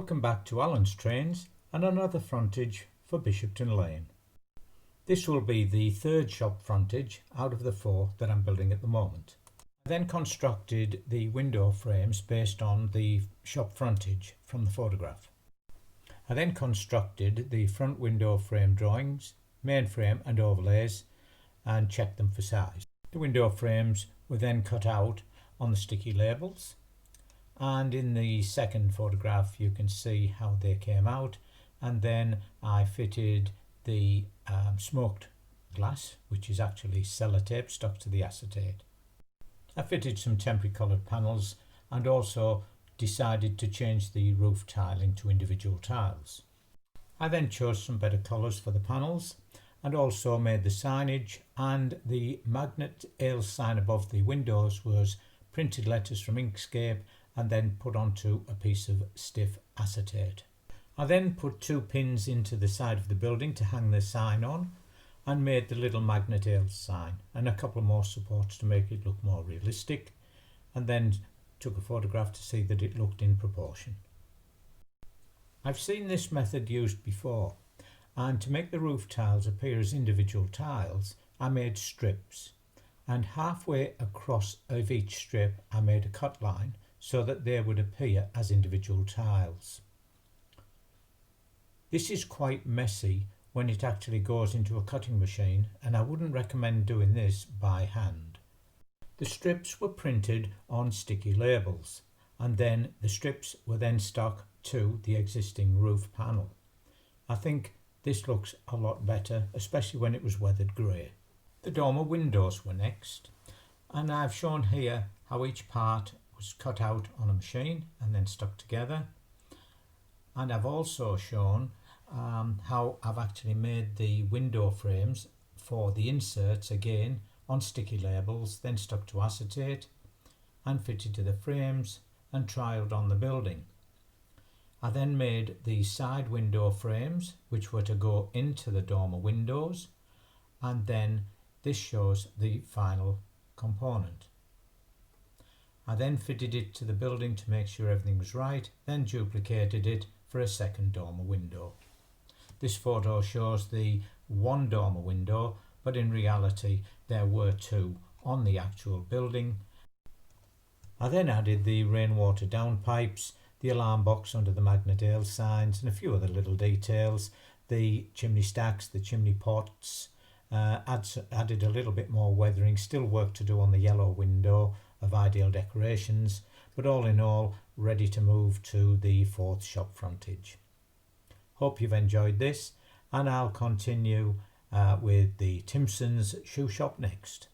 Welcome back to Alan's Trains and another frontage for Bishopton Lane. This will be the third shop frontage out of the 4 that I'm building at the moment. I then constructed the window frames based on the shop frontage from the photograph. I then constructed the front window frame drawings, main frame and overlays and checked them for size. The window frames were then cut out on the sticky labels. And in the second photograph you can see how they came out, and then I fitted the smoked glass, which is actually sellotape stuck to the acetate. I fitted some temporary coloured panels and also decided to change the roof tiling to individual tiles. I then chose some better colours for the panels and also made the signage, and the magnet ale sign above the windows was printed letters from Inkscape and then put onto a piece of stiff acetate. I then put 2 pins into the side of the building to hang the sign on and made the little magnet ale sign and a couple more supports to make it look more realistic, and then took a photograph to see that it looked in proportion. I've seen this method used before, and to make the roof tiles appear as individual tiles I made strips, and halfway across of each strip I made a cut line so that they would appear as individual tiles. This is quite messy when it actually goes into a cutting machine, and I wouldn't recommend doing this by hand. The strips were printed on sticky labels, and then the strips were then stuck to the existing roof panel. I think this looks a lot better, especially when it was weathered grey. The dormer windows were next, and I've shown here how each part was cut out on a machine and then stuck together, and I've also shown how I've actually made the window frames for the inserts again on sticky labels, then stuck to acetate and fitted to the frames and trialled on the building. I then made the side window frames which were to go into the dormer windows, and then this shows the final component. I then fitted it to the building to make sure everything was right, then duplicated it for a second dormer window. This photo shows the 1 dormer window, but in reality there were 2 on the actual building. I then added the rainwater downpipes, the alarm box under the magnet ale signs and a few other little details, the chimney stacks, the chimney pots, added a little bit more weathering, still work to do on the yellow window of ideal decorations, but all in all ready to move to the 4th shop frontage. Hope you've enjoyed this, and I'll continue with the Timpson's shoe shop next.